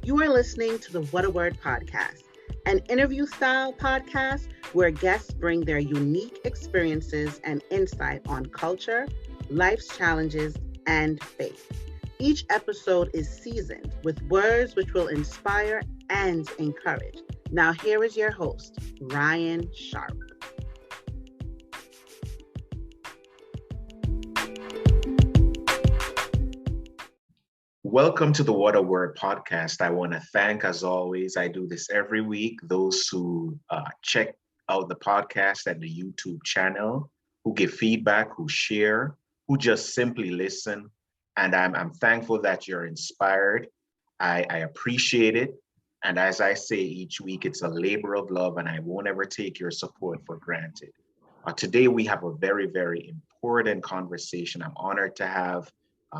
You are listening to the What a Word podcast, an interview style podcast where guests bring their unique experiences and insight on culture, life's challenges, and faith. Each episode is seasoned with words which will inspire and encourage. Now, here is your host, Ryan Sharp. Welcome to the What a Word podcast. I want to thank, as always, I do this every week, those who check out the podcast and the YouTube channel, who give feedback, who share, who just simply listen. And I'm thankful that you're inspired. I appreciate it. And as I say each week, it's a labor of love, and I won't ever take your support for granted. Today, we have a very, very important conversation. I'm honored to have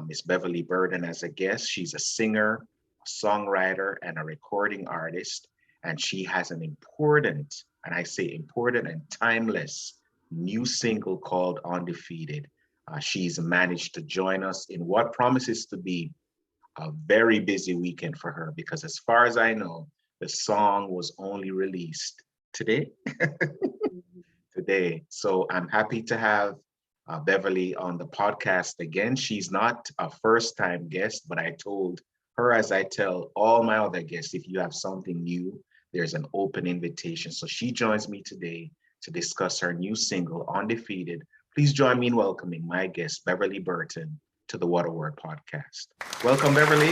Miss Beverly Burton as a guest. She's a singer, a songwriter, and a recording artist. And she has an important, and I say important and timeless, new single called Undefeated. She's managed to join us in what promises to be a very busy weekend for her, because as far as I know, the song was only released today. Today. So I'm happy to have Beverly on the podcast again. She's not a first-time guest, but I told her, as I tell all my other guests, if you have something new, there's an open invitation. So she joins me today to discuss her new single, Undefeated. Please join me in welcoming my guest, Beverly Burton, to the What a Word podcast. Welcome, Beverly.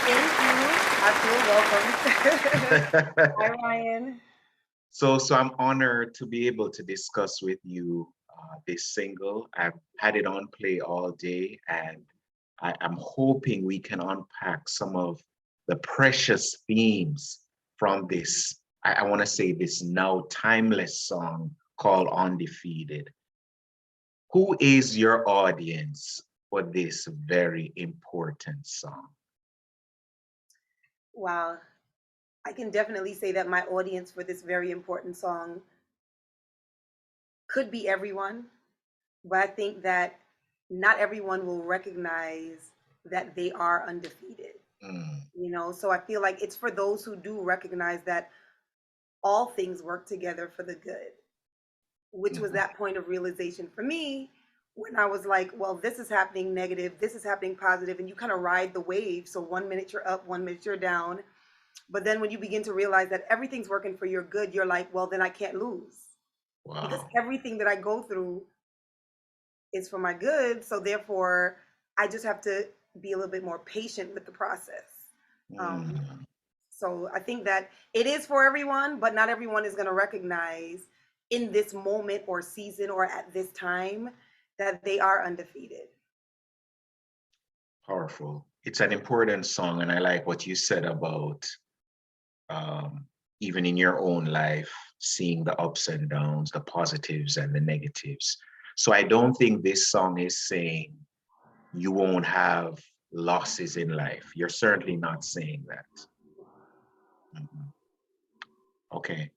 Thank you. I feel welcome. Hi, Ryan. So I'm honored to be able to discuss with you this single. I've had it on play all day, and I'm hoping we can unpack some of the precious themes from this, I want to say, this now timeless song called Undefeated. Who is your audience for this very important song? Wow. I can definitely say that my audience for this very important song could be everyone, but I think that not everyone will recognize that they are undefeated. So I feel like it's for those who do recognize that all things work together for the good, which was that point of realization for me when I was like, well, this is happening negative, this is happening positive, and you kind of ride the wave. So 1 minute you're up, 1 minute you're down. But then when you begin to realize that everything's working for your good, you're like, well, then I can't lose. Wow. Because everything that I go through is for my good. So therefore, I just have to be a little bit more patient with the process. So I think that it is for everyone, but not everyone is going to recognize in this moment or season or at this time that they are undefeated. Powerful. It's an important song, and I like what you said about even in your own life, seeing the ups and downs, the positives and the negatives. So I don't think this song is saying you won't have losses in life. You're certainly not saying that. Okay.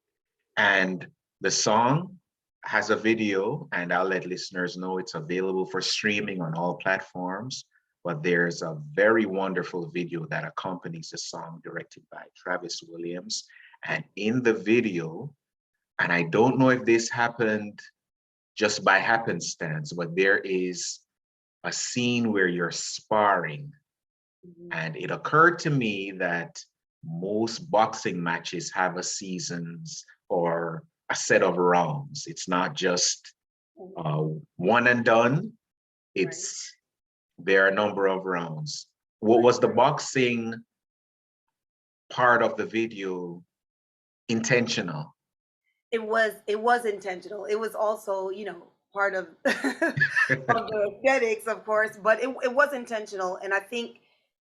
And the song has a video, and I'll let listeners know it's available for streaming on all platforms. But there's a very wonderful video that accompanies the song, directed by Travis Williams. And in the video, and I don't know if this happened just by happenstance, but there is a scene where you're sparring. And it occurred to me that most boxing matches have a seasons or a set of rounds. It's not just one and done. It's there are a number of rounds. What was the boxing part of the video intentional? It was intentional. It was also, part of, of the aesthetics, of course, but it was intentional. And I think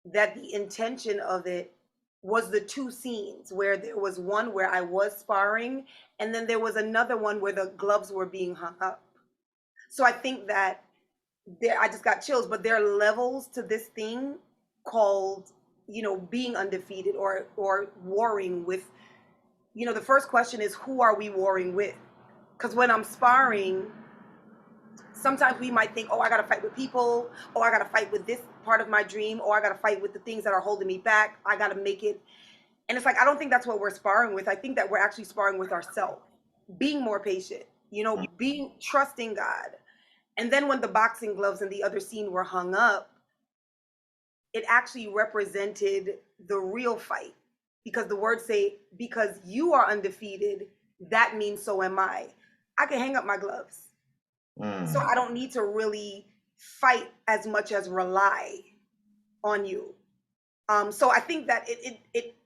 that the intention of it was the two scenes where there was one where I was sparring, and then there was another one where the gloves were being hung up. So I think that I just got chills, but there are levels to this thing called, being undefeated or warring with, the first question is, who are we warring with? Because when I'm sparring, sometimes we might think, oh, I got to fight with people, or I got to fight with this part of my dream, or I got to fight with the things that are holding me back. I got to make it. And it's like, I don't think that's what we're sparring with. I think that we're actually sparring with ourselves, being more patient, being trusting God. And then when the boxing gloves and the other scene were hung up, it actually represented the real fight, because the words say, because you are undefeated, that means so am I. I can hang up my gloves. So I don't need to really fight as much as rely on you. So I think that it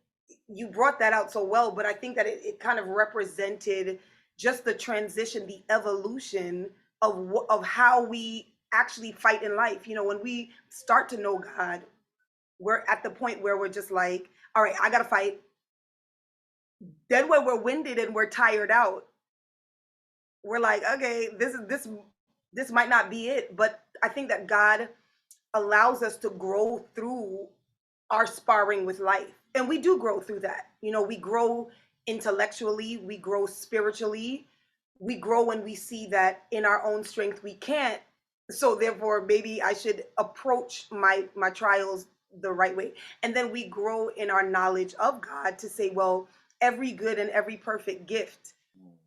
you brought that out so well, but I think that it kind of represented just the transition, the evolution of how we actually fight in life. When we start to know God, we're at the point where we're just like, all right, I gotta fight. Then when we're winded and we're tired out, we're like, okay, this might not be it. But I think that God allows us to grow through our sparring with life. And we do grow through that. We grow intellectually, we grow spiritually, we grow when we see that in our own strength we can't. So therefore, maybe I should approach my trials the right way. And then we grow in our knowledge of God to say, well, every good and every perfect gift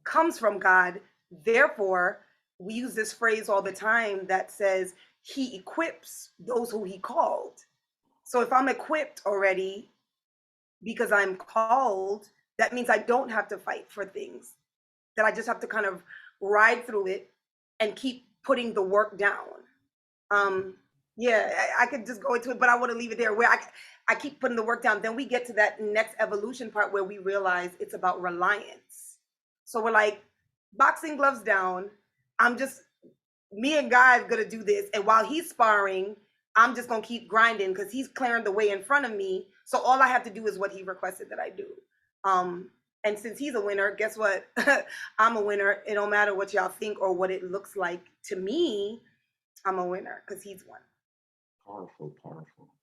comes from God. Therefore, we use this phrase all the time that says, he equips those who he called. So if I'm equipped already because I'm called, that means I don't have to fight for things, that I just have to kind of ride through it and keep putting the work down. Yeah, I could just go into it, but I want to leave it there where I keep putting the work down. Then we get to that next evolution part where we realize it's about reliance. So we're like, boxing gloves down. Me and God gonna do this. And while he's sparring, I'm just gonna keep grinding because he's clearing the way in front of me. So all I have to do is what he requested that I do. And since he's a winner, guess what? I'm a winner. It don't matter what y'all think or what it looks like to me. I'm a winner because he's won. Powerful, powerful.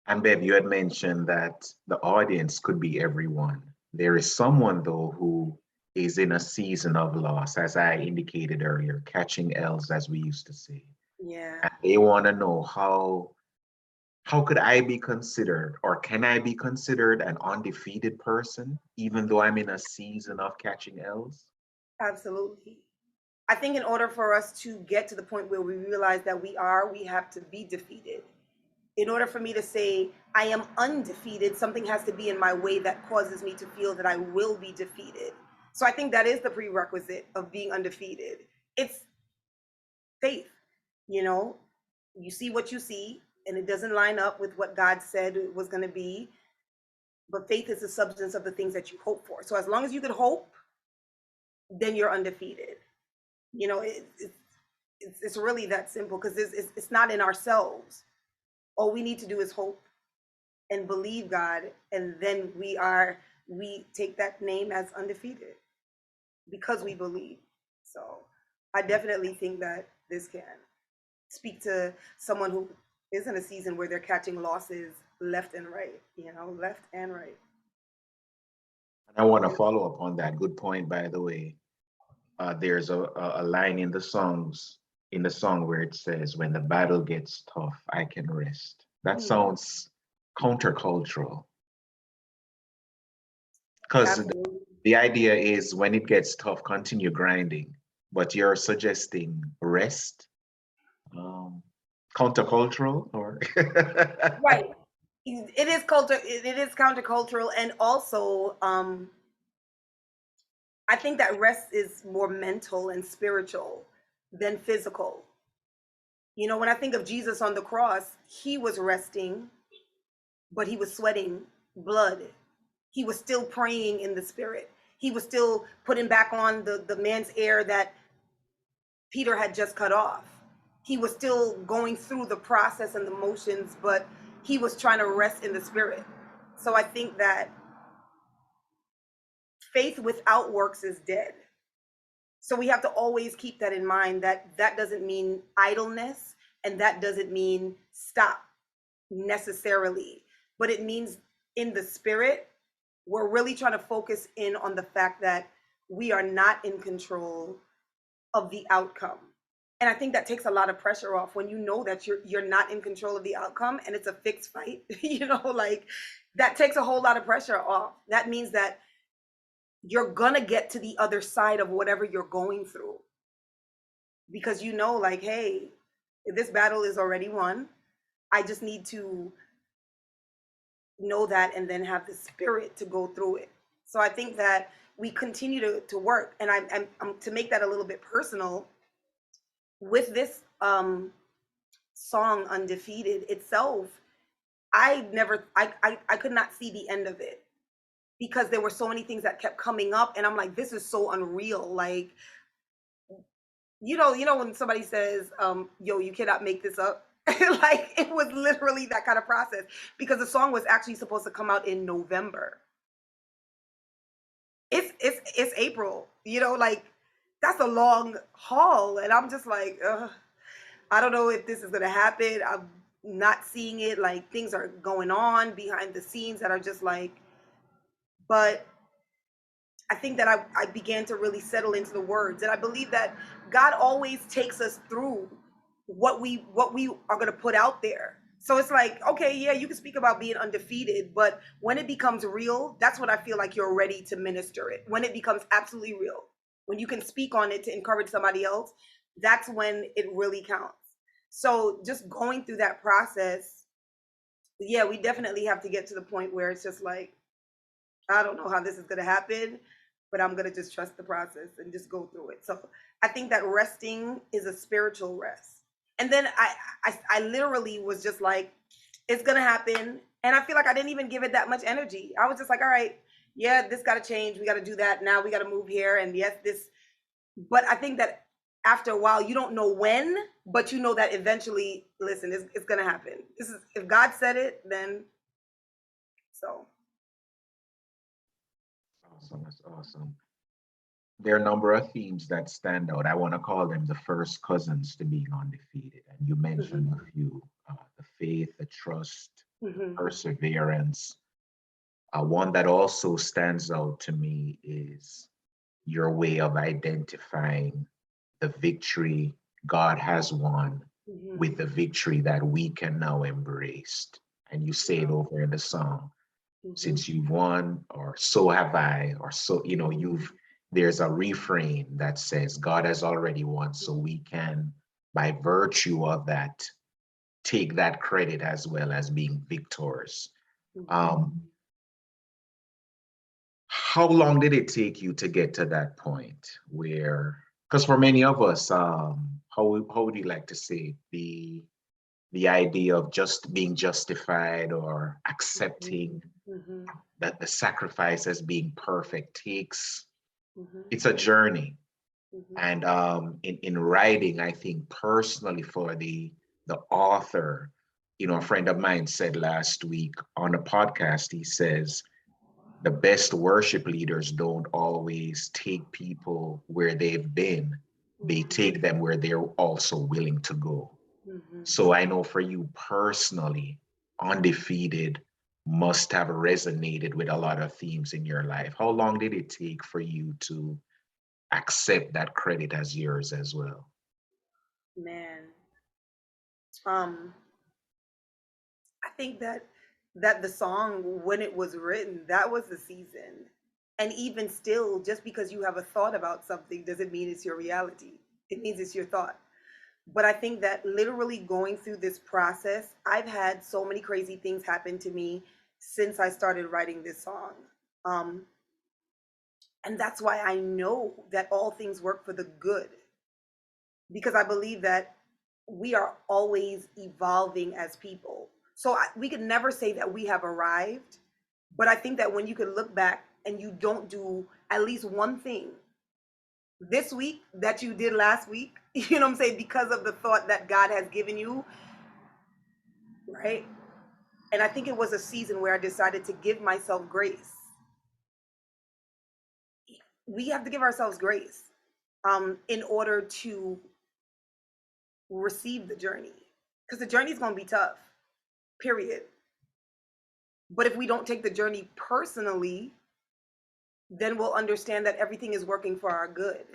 And Bev, you had mentioned that the audience could be everyone. There is someone though who is in a season of loss, as I indicated earlier, catching L's, as we used to say. Yeah. And they want to know how could I be considered, or can I be considered an undefeated person, even though I'm in a season of catching L's? Absolutely. I think in order for us to get to the point where we realize that we have to be defeated. In order for me to say I am undefeated, something has to be in my way that causes me to feel that I will be defeated. So I think that is the prerequisite of being undefeated. It's faith. You see what you see, and it doesn't line up with what God said it was going to be. But faith is the substance of the things that you hope for. So as long as you could hope, then you're undefeated. It's really that simple, because it's not in ourselves. All we need to do is hope and believe God, and then we take that name as undefeated because we believe. So I definitely think that this can speak to someone who is in a season where they're catching losses left and right, left and right. And I want to follow up on that. Good point, by the way. There's a line in the song where it says, when the battle gets tough, I can rest. That sounds countercultural. Because the idea is when it gets tough, continue grinding. But you're suggesting rest? Countercultural, or? Right. It is countercultural. And also, I think that rest is more mental and spiritual than physical. When I think of Jesus on the cross, he was resting, but he was sweating blood. He was still praying in the spirit. He was still putting back on the man's ear that Peter had just cut off. He was still going through the process and the motions, but he was trying to rest in the spirit. So I think that faith without works is dead. So we have to always keep that in mind, that doesn't mean idleness, and that doesn't mean stop necessarily, but it means in the spirit, we're really trying to focus in on the fact that we are not in control of the outcome. And I think that takes a lot of pressure off when you know that you're not in control of the outcome and it's a fixed fight. Like that takes a whole lot of pressure off. That means that you're gonna get to the other side of whatever you're going through, because like, hey, this battle is already won. I just need to know that and then have the spirit to go through it. So I think that we continue to work, and I'm to make that a little bit personal with this song Undefeated itself. I could not see the end of it, because there were so many things that kept coming up, and I'm like, this is so unreal. Like, when somebody says, yo, you cannot make this up. Like, it was literally that kind of process, because the song was actually supposed to come out in November. It's April, like that's a long haul. And I'm just like, I don't know if this is gonna happen. I'm not seeing it. Like, things are going on behind the scenes that are just like, but I think that I began to really settle into the words. And I believe that God always takes us through what we are gonna put out there. So it's like, okay, yeah, you can speak about being undefeated, but when it becomes real, that's when I feel like you're ready to minister it. When it becomes absolutely real, when you can speak on it to encourage somebody else, that's when it really counts. So just going through that process, yeah, we definitely have to get to the point where it's just like, I don't know how this is going to happen, but I'm going to just trust the process and just go through it. So I think that resting is a spiritual rest. And then I literally was just like, it's going to happen. And I feel like I didn't even give it that much energy. I was just like, all right, yeah, this got to change. We got to do that. Now we got to move here. And yes, this. But I think that after a while, you don't know when, but you know that eventually, listen, it's going to happen. This is, if God said it, then so. Awesome. That's awesome. There are a number of themes that stand out. I want to call them the first cousins to being undefeated. And you mentioned a few, the faith, the trust, perseverance. One that also stands out to me is your way of identifying the victory God has won with the victory that we can now embrace. And you say it over in the song, since you've won, or so have I, or so, there's a refrain that says God has already won, so we can, by virtue of that, take that credit as well as being victors. How long did it take you to get to that point where, because for many of us, how would you like to say it? The idea of just being justified or accepting that the sacrifice as being perfect takes, it's a journey. And in writing, I think personally for the author, a friend of mine said last week on a podcast, he says, the best worship leaders don't always take people where they've been. They take them where they're also willing to go. So I know for you personally, Undefeated must have resonated with a lot of themes in your life. How long did it take for you to accept that credit as yours as well? Man, I think that the song, when it was written, that was the season. And even still, just because you have a thought about something doesn't mean it's your reality. It means it's your thought. But I think that literally going through this process, I've had so many crazy things happen to me since I started writing this song. And that's why I know that all things work for the good, because I believe that we are always evolving as people. So we could never say that we have arrived, but I think that when you can look back and you don't do at least one thing this week that you did last week, you know what I'm saying, because of the thought that God has given you, right? And I think it was a season where I decided to give myself grace. We have to give ourselves grace in order to receive the journey, because the journey is going to be tough, period. But if we don't take the journey personally, then we'll understand that everything is working for our good.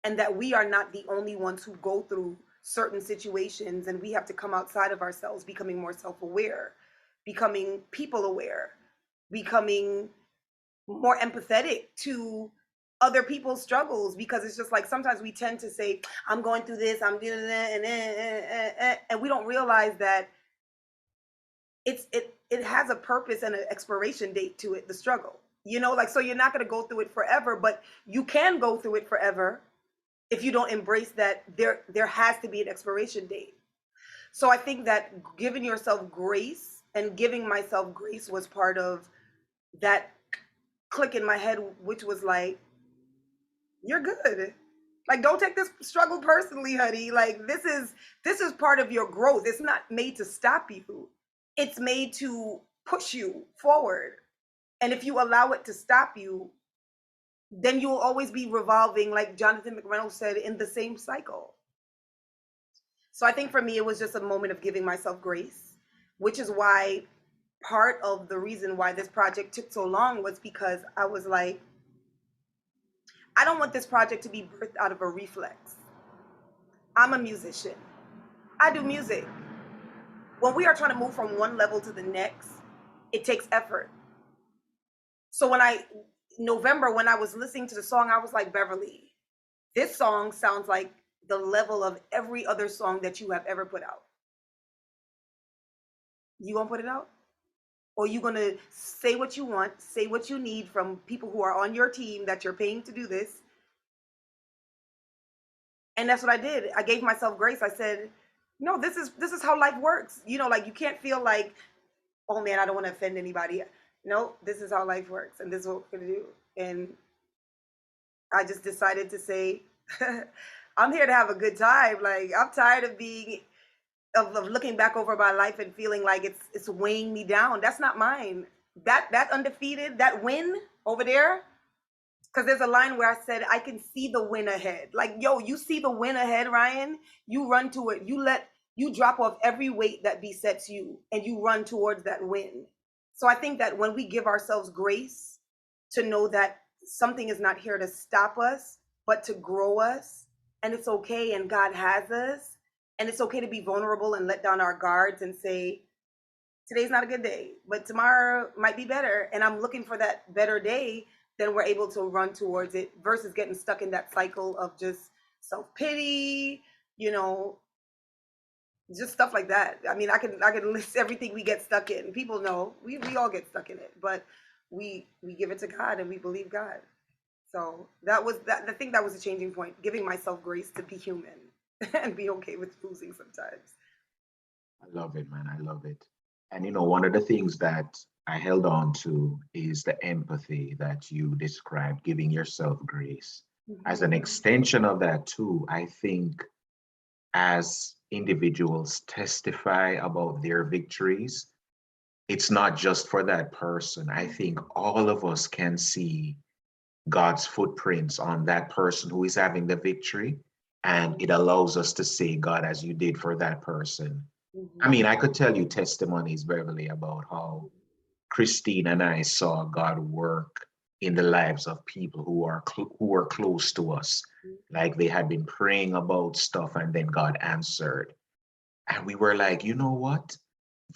and that we are not the only ones who go through certain situations, and we have to come outside of ourselves, becoming more self-aware, becoming people aware, becoming more empathetic to other people's struggles, because it's just like sometimes we tend to say, I'm going through this, I'm doing that, and we don't realize that it has a purpose and an expiration date to it, the struggle. You know, like, so you're not going to go through it forever, but you can go through it forever if you don't embrace that there has to be an expiration date. So I think that giving yourself grace and giving myself grace was part of that click in my head, which was like, you're good. Like, don't take this struggle personally, honey. Like, this is part of your growth. It's not made to stop you. It's made to push you forward. And if you allow it to stop you, then you'll always be revolving, like Jonathan McReynolds said, in the same cycle. So I think for me, it was just a moment of giving myself grace, which is why part of the reason why this project took so long was because I was like, I don't want this project to be birthed out of a reflex. I'm a musician. I do music. When we are trying to move from one level to the next, it takes effort. So November, when I was listening to the song, I was like, Beverly, this song sounds like the level of every other song that you have ever put out. You gonna put it out? Or you gonna say what you want, say what you need from people who are on your team that you're paying to do this? And that's what I did. I gave myself grace. I said, no, this is how life works. You know, like, you can't feel like, oh man, I don't want to offend anybody. No, this is how life works, and this is what we're gonna do. And I just decided to say, I'm here to have a good time. Like, I'm tired of of looking back over my life and feeling like it's weighing me down. That's not mine. That undefeated, that win over there, because there's a line where I said, I can see the win ahead. Like, yo, you see the win ahead, Ryan? You run to it. You drop off every weight that besets you, and you run towards that win. So I think that when we give ourselves grace to know that something is not here to stop us, but to grow us, and it's okay, and God has us, and it's okay to be vulnerable and let down our guards and say, today's not a good day, but tomorrow might be better, and I'm looking for that better day, then we're able to run towards it versus getting stuck in that cycle of just self-pity, you know, just stuff like that. I mean, I can list everything we get stuck in. People know we all get stuck in it, but we give it to God and we believe God. So that was that. I think that was a changing point, giving myself grace to be human and be okay with losing sometimes. I love it, man. I love it. And you know, one of the things that I held on to is the empathy that you described, giving yourself grace. As an extension of that too, I think as individuals testify about their victories, it's not just for that person. I think all of us can see God's footprints on that person who is having the victory. And it allows us to say, God, as you did for that person. I mean, I could tell you testimonies, Beverly, about how Christine and I saw God work in the lives of people who are close to us. Like, they had been praying about stuff and then God answered. And we were like, you know what?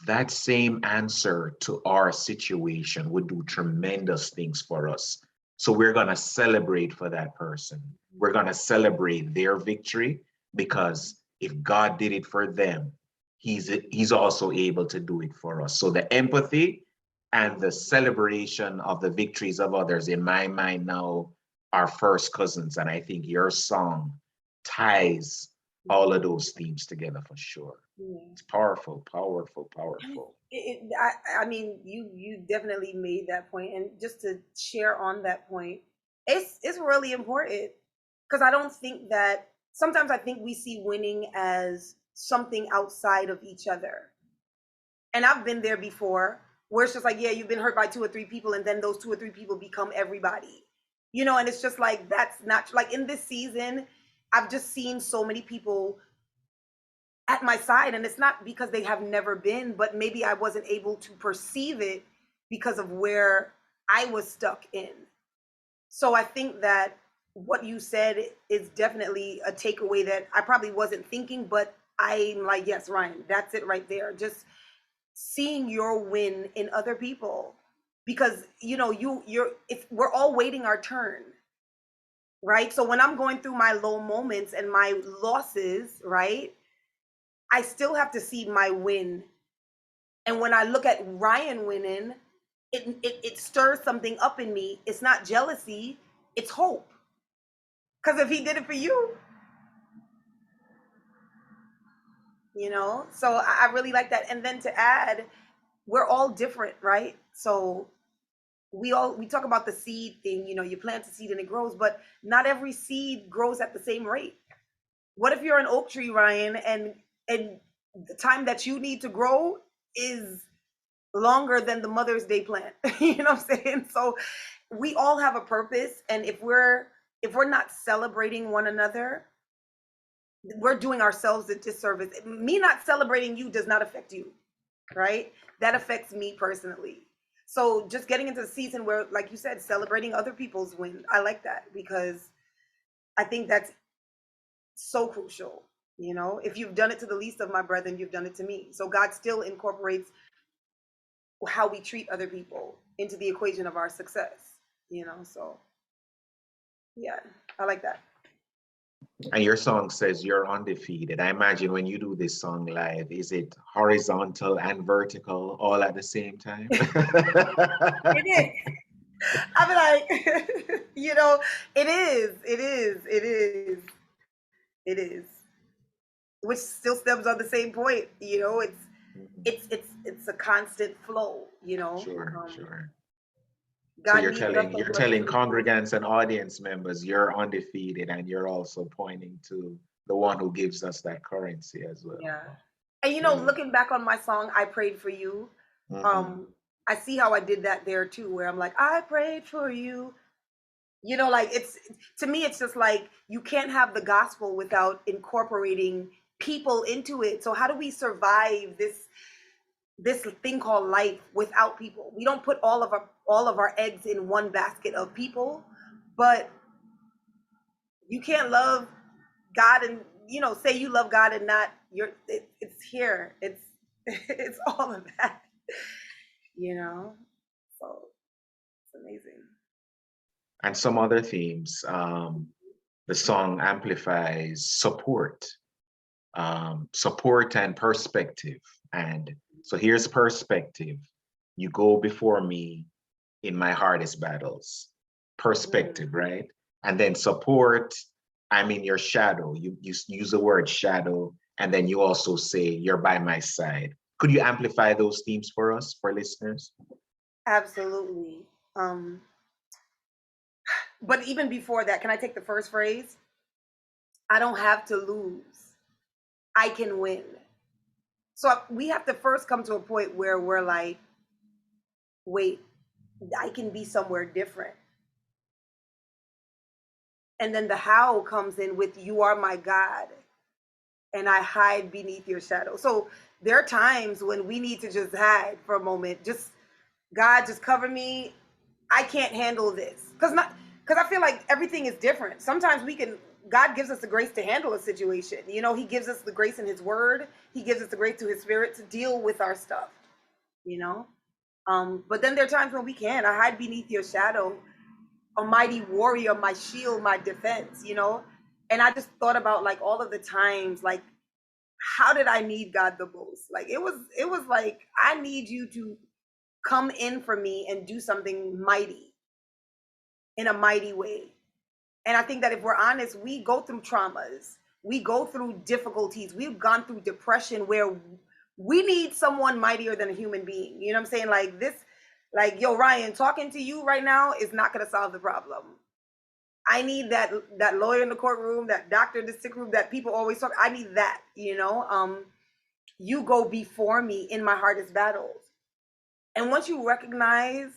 That same answer to our situation would do tremendous things for us. So we're going to celebrate for that person. We're going to celebrate their victory, because if God did it for them, he's also able to do it for us. So the empathy and the celebration of the victories of others, in my mind now, are first cousins. And I think your song ties all of those themes together for sure. Yeah. It's powerful, powerful, powerful. I mean, you definitely made that point, and just to share on that point, it's really important, because I don't think that sometimes I think we see winning as something outside of each other, and I've been there before, where it's just like, yeah, you've been hurt by 2 or 3 people, and then those 2 or 3 people become everybody, you know, and it's just like, that's not like in this season. I've just seen so many people at my side, and it's not because they have never been, but maybe I wasn't able to perceive it because of where I was stuck in. So I think that what you said is definitely a takeaway that I probably wasn't thinking, but I'm like, yes, Ryan, that's it right there. Just seeing your win in other people, because we're all waiting our turn, right? So when I'm going through my low moments and my losses, right, I still have to see my win. And when I look at Ryan winning, it stirs something up in me. It's not jealousy, it's hope. Because if he did it for you, so I really like that. And then to add, we're all different, right? So we talk about the seed thing, you plant a seed and it grows, but not every seed grows at the same rate. What if you're an oak tree, Ryan, and the time that you need to grow is longer than the Mother's Day plant? You know what I'm saying? So we all have a purpose, and if we're not celebrating one another, we're doing ourselves a disservice. Me not celebrating you does not affect you, right? That affects me personally. So just getting into the season where, like you said, celebrating other people's win, I like that, because I think that's so crucial. If you've done it to the least of my brethren, you've done it to me. So God still incorporates how we treat other people into the equation of our success, so yeah, I like that. And your song says you're undefeated. I imagine when you do this song live, is it horizontal and vertical all at the same time? It is. I'm like, it is. Which still stems on the same point, it's a constant flow, Sure. God So you're needs telling congregants and audience members you're undefeated, and you're also pointing to the one who gives us that currency as well. Yeah. And looking back on my song, I Prayed for You, I see how I did that there too, where I'm like, I prayed for you. Like, it's, to me, it's just like, you can't have the gospel without incorporating people into it. So how do we survive this thing called life without people? We don't put all of our eggs in one basket of people, but you can't love God and say you love God and not it's here. It's it's all of that. So it's amazing. And some other themes. The song amplifies support and perspective. And so here's perspective. You go before me in my hardest battles. Perspective, right? And then support, I'm in your shadow. You use the word shadow, and then you also say you're by my side. Could you amplify those themes for us, for listeners? Absolutely. But even before that, can I take the first phrase? I don't have to lose. I can win. So we have to first come to a point where we're like, wait, I can be somewhere different. And then the how comes in with, you are my God, and I hide beneath your shadow. So there are times when we need to just hide for a moment. Just, God, just cover me. I can't handle this. Because I feel like everything is different. Sometimes God gives us the grace to handle a situation. He gives us the grace in his word. He gives us the grace to his spirit to deal with our stuff, But then there are times when we can't. I hide beneath your shadow, a mighty warrior, my shield, my defense, And I just thought about, like, all of the times, like, how did I need God the most? Like, it was like, I need you to come in for me and do something mighty in a mighty way. And I think that if we're honest, we go through traumas, we go through difficulties, we've gone through depression where we need someone mightier than a human being. You know what I'm saying? Like this, like, yo, Ryan, talking to you right now is not going to solve the problem. I need that lawyer in the courtroom, that doctor in the sick room that people always talk. I need that, you go before me in my hardest battles. And once you recognize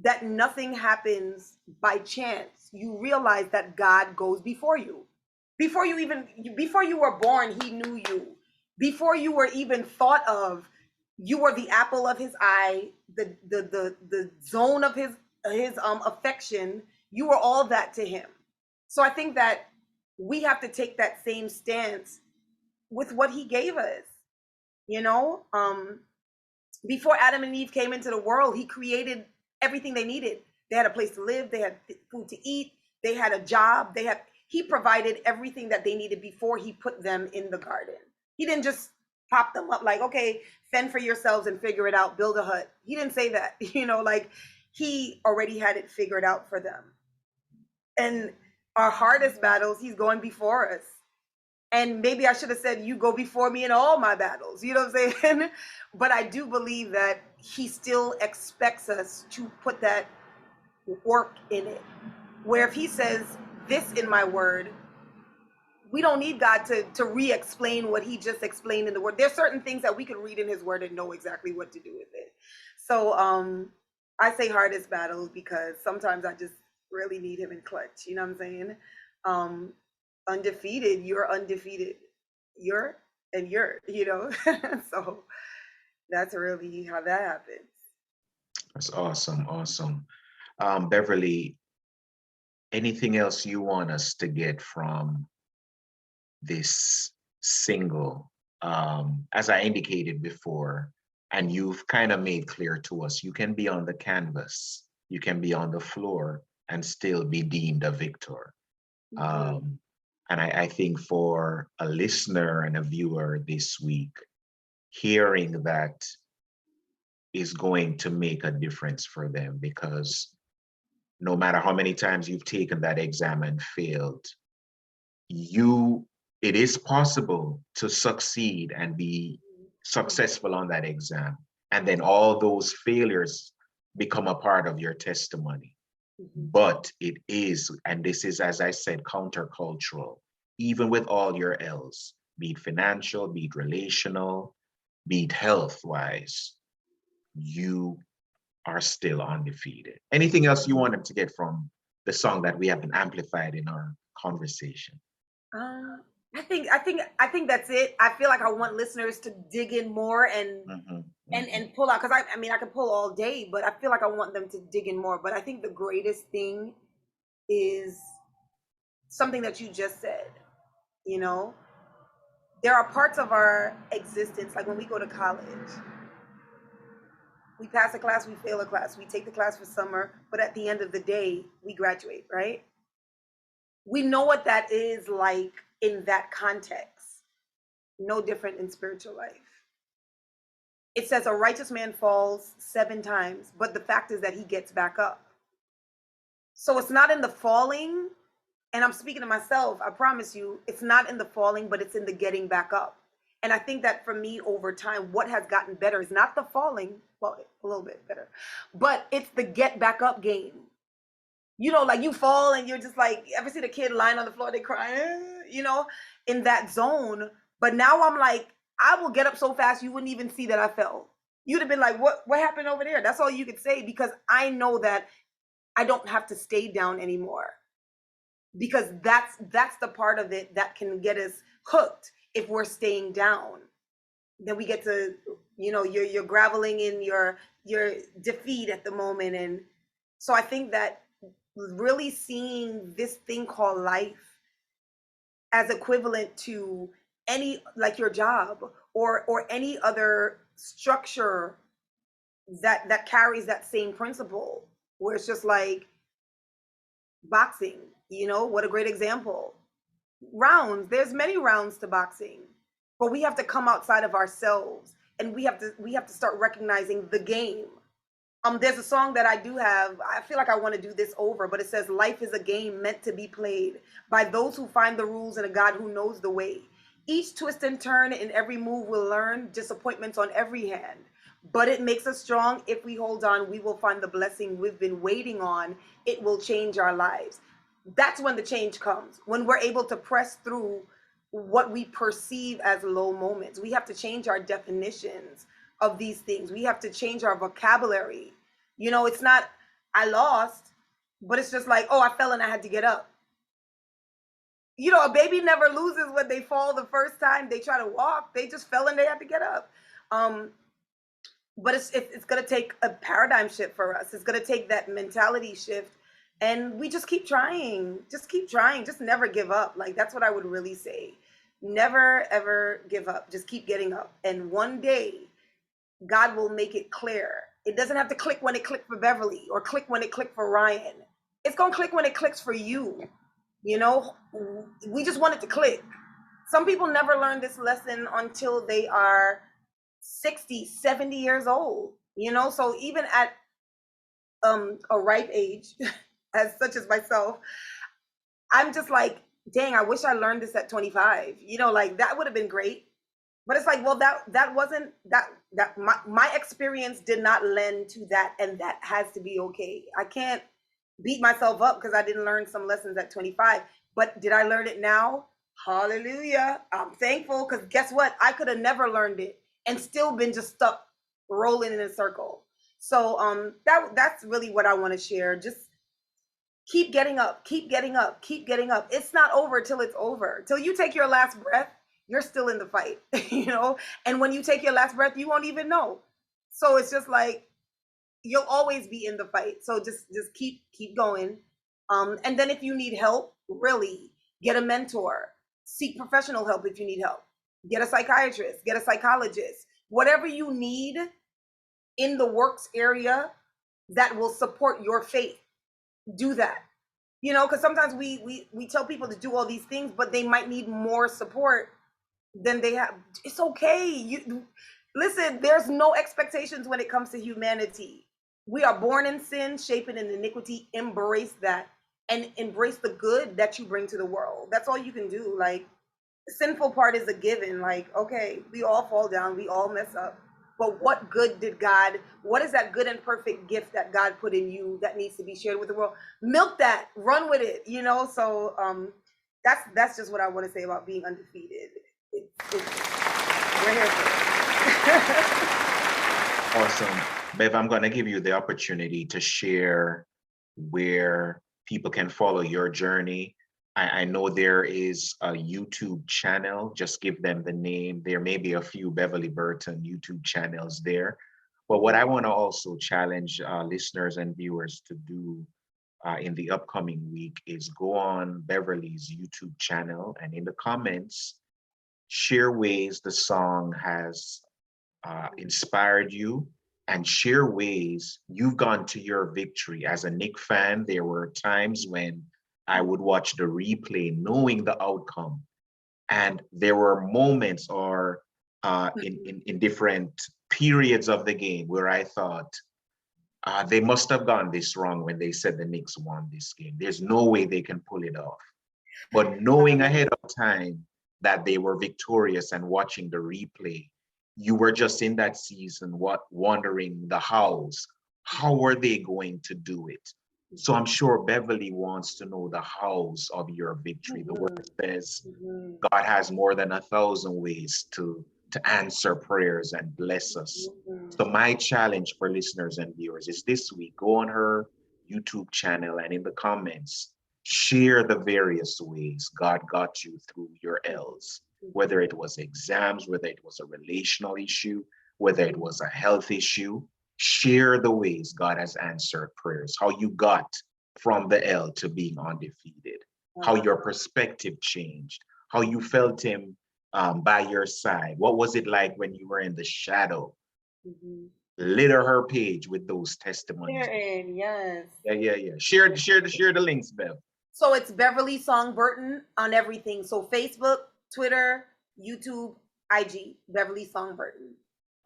that nothing happens by chance, you realize that God goes before you. Before you were born, he knew you. Before you were even thought of, you were the apple of his eye, the zone of his affection. You were all that to him. So I think that we have to take that same stance with what he gave us. You know, before Adam and Eve came into the world, he created everything they needed. They had a place to live, they had food to eat, they had a job, he provided everything that they needed before he put them in the garden. He didn't just pop them up like, okay, fend for yourselves and figure it out, build a hut. He didn't say that, like he already had it figured out for them. And our hardest battles, he's going before us. And maybe I should have said, you go before me in all my battles. You know what I'm saying? But I do believe that he still expects us to put that work in it. Where if he says this in my word, we don't need God to re-explain what he just explained in the word. There's certain things that we can read in his word and know exactly what to do with it. So I say hardest battles because sometimes I just really need him in clutch. You know what I'm saying? Undefeated, you're undefeated. You're, so that's really how that happens. That's awesome. Beverly, anything else you want us to get from this single? As I indicated before, and you've kind of made clear to us, you can be on the canvas, you can be on the floor and still be deemed a victor. Mm-hmm. And I think for a listener and a viewer this week, hearing that is going to make a difference for them, because no matter how many times you've taken that exam and failed, it is possible to succeed and be successful on that exam. And then all those failures become a part of your testimony. But it is, and this is, as I said, countercultural, even with all your L's, be it financial, be it relational, be it health-wise, you are still undefeated. Anything else you want them to get from the song that we have been amplified in our conversation? I think that's it. I feel like I want listeners to dig in more and and pull out, because I mean I can pull all day, but I feel like I want them to dig in more. But I think the greatest thing is something that you just said. There are parts of our existence, like when we go to college, we pass a class, we fail a class, we take the class for summer, but at the end of the day, we graduate, right? We know what that is like in that context. No different in spiritual life. It says a righteous man falls 7 times, but the fact is that he gets back up. So it's not in the falling, and I'm speaking to myself, I promise you, it's not in the falling, but it's in the getting back up. And I think that for me over time, what has gotten better is not the falling, well, a little bit better, but it's the get back up game. Like you fall and you're just like, ever see the kid lying on the floor, they crying, in that zone. But now I'm like, I will get up so fast you wouldn't even see that I fell. You'd have been like, what happened over there? That's all you could say, because I know that I don't have to stay down anymore. Because that's the part of it that can get us hooked. If we're staying down, then we get to, you're graveling in your defeat at the moment. And so I think that really seeing this thing called life as equivalent to any, like your job or any other structure that carries that same principle, where it's just like boxing, what a great example. Rounds, there's many rounds to boxing, but we have to come outside of ourselves, and we have to start recognizing the game. There's a song that I do have, I feel like I want to do this over, but it says, life is a game meant to be played by those who find the rules and a God who knows the way. Each twist and turn in every move we'll learn, disappointments on every hand. But it makes us strong. If we hold on, we will find the blessing we've been waiting on. It will change our lives. That's when the change comes, when we're able to press through what we perceive as low moments. We have to change our definitions of these things. We have to change our vocabulary. It's not, I lost, but it's just like, oh, I fell and I had to get up. A baby never loses when they fall the first time they try to walk. They just fell and they had to get up. But it's going to take a paradigm shift for us. It's going to take that mentality shift And we just keep trying. Just keep trying. Just never give up. Like, that's what I would really say. Never, ever give up. Just keep getting up. And one day, God will make it clear. It doesn't have to click when it clicked for Beverly or click when it clicked for Ryan. It's going to click when it clicks for you. You know, we just want it to click. Some people never learn this lesson until they are 60, 70 years old. You know, so even at a ripe age, as such as myself, I'm just like, dang, I wish I learned this at 25. You know, like that would have been great. But it's like, well, that wasn't that my experience did not lend to that, and that has to be okay. I can't beat myself up because I didn't learn some lessons at 25. But did I learn it now? Hallelujah. I'm thankful, because guess what? I could have never learned it and still been just stuck rolling in a circle. So that's really what I want to share. Just keep getting up, keep getting up, keep getting up. It's not over till it's over. Till you take your last breath, you're still in the fight, you know? And when you take your last breath, you won't even know. So it's just like, you'll always be in the fight. So just keep going. And then if you need help, really get a mentor, seek professional help. If you need help, get a psychiatrist, get a psychologist, whatever you need in the works area that will support your faith, do that. You know, because sometimes we tell people to do all these things, but they might need more support than they have. It's okay. You listen, there's no expectations when it comes to humanity. We are born in sin, shaping in iniquity. Embrace that and embrace the good that you bring to the world. That's all you can do. Like, the sinful part is a given. Like, okay, we all fall down, we all mess up. But what is that good and perfect gift that God put in you that needs to be shared with the world? Milk that, run with it, you know? So that's just what I want to say about being undefeated. We're here for it. Awesome. Bev, I'm going to give you the opportunity to share where people can follow your journey. I know there is a YouTube channel. Just give them the name. There may be a few Beverly Burton YouTube channels there. But what I want to also challenge listeners and viewers to do in the upcoming week is go on Beverly's YouTube channel, and in the comments, share ways the song has inspired you, and share ways you've gone to your victory. As a Nick fan, there were times when I would watch the replay knowing the outcome. And there were moments or in different periods of the game where I thought, they must have gone this wrong when they said the Knicks won this game. There's no way they can pull it off. But knowing ahead of time that they were victorious and watching the replay, you were just in that season, wondering the hows. How were they going to do it? So I'm sure Beverly wants to know the hows of your victory. The word says God has more than 1,000 ways to answer prayers and bless us. So my challenge for listeners and viewers is this week, go on her YouTube channel and in the comments, share the various ways God got you through your L's, whether it was exams, whether it was a relational issue, whether it was a health issue. Share the ways God has answered prayers, how you got from the L to being undefeated, how your perspective changed, how you felt him by your side. What was it like when you were in the shadow? Litter her page with those testimonies. Yes. Yeah. Share the links, Bev. So it's Beverly Song Burton on everything. So Facebook, Twitter, YouTube, IG, Beverly Song Burton.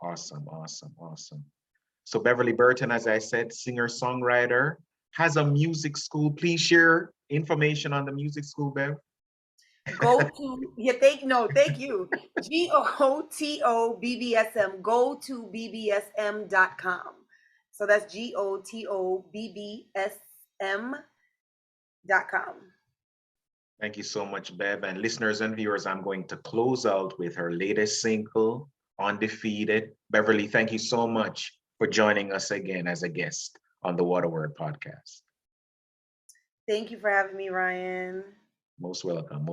Awesome. So Beverly Burton, as I said, singer-songwriter, has a music school. Please share information on the music school, Bev. Go to, thank you. GOTOBBSM. Go to BBSM.com. So that's GOTOBBSM.com. Thank you so much, Bev. And listeners and viewers, I'm going to close out with her latest single, Undefeated. Beverly, thank you so much for joining us again as a guest on the What a Word podcast. Thank you for having me, Ryan. Most welcome.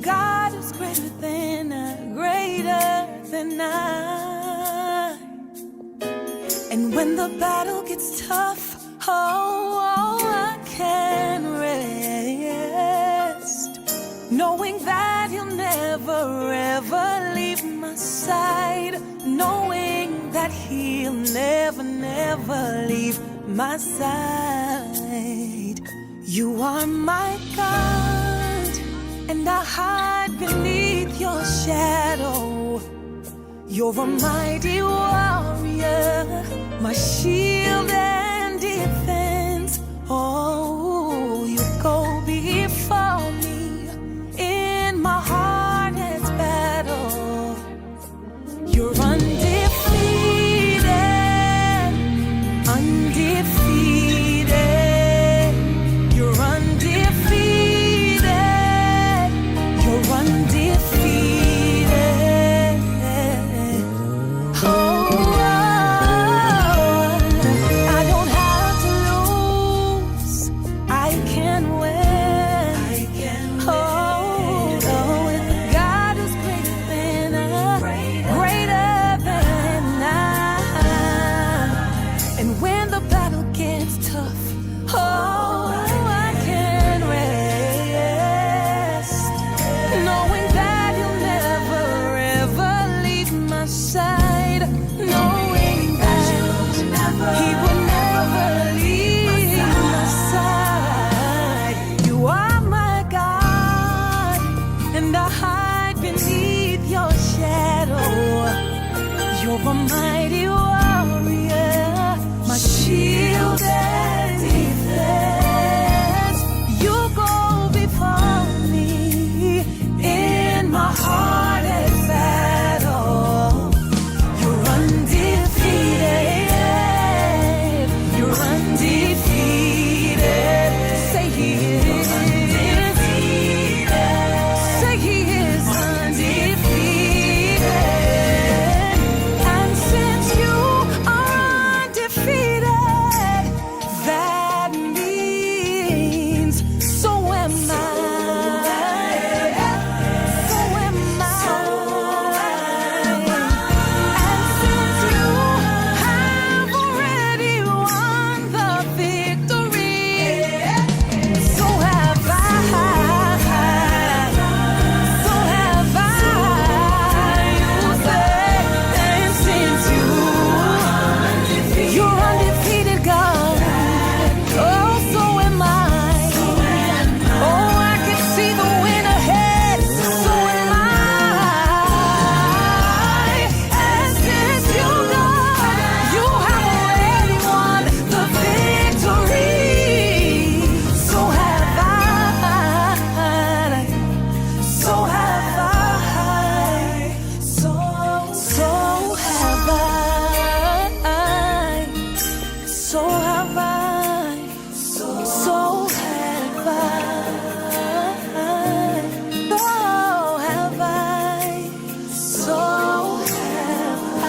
God who's greater than I. And when the battle gets tough, I can rest, knowing that He'll never ever leave my side, knowing that He'll never leave my side. You are my God, and I hide beneath your shadow. You're a mighty warrior, my shield and defense. Oh, you go before me in my hardest battle. You're undefeated, undefeated. You're undefeated, you're undefeated. Oh, I don't have to lose, I can win. Oh, with God who's greater than I. And when the battle gets tough, I can rest, knowing that You'll never ever leave my side, knowing that He will never leave my side. You are my God, and I hide beneath your shadow. You're a mighty warrior, my shield and defense. You go before me in my hardest battle. You're undefeated, you're undefeated. Say He is. Say He is undefeated. And since you are undefeated, that means so am I. So am I. And since you have already won the victory, so have I. So have I. You say, and since you're undefeated, God. Oh, so am I. Oh, I can see the win ahead. So am I. And since you, God, you have already won the victory. So have I. So have I. So have I. So have I. So have I. So have I. So have I.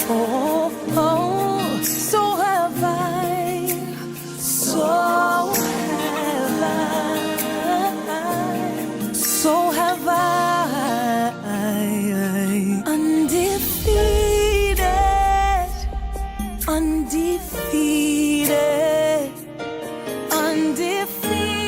Oh, so have I. So have I. So have I. Undefeated, undefeated, undefeated.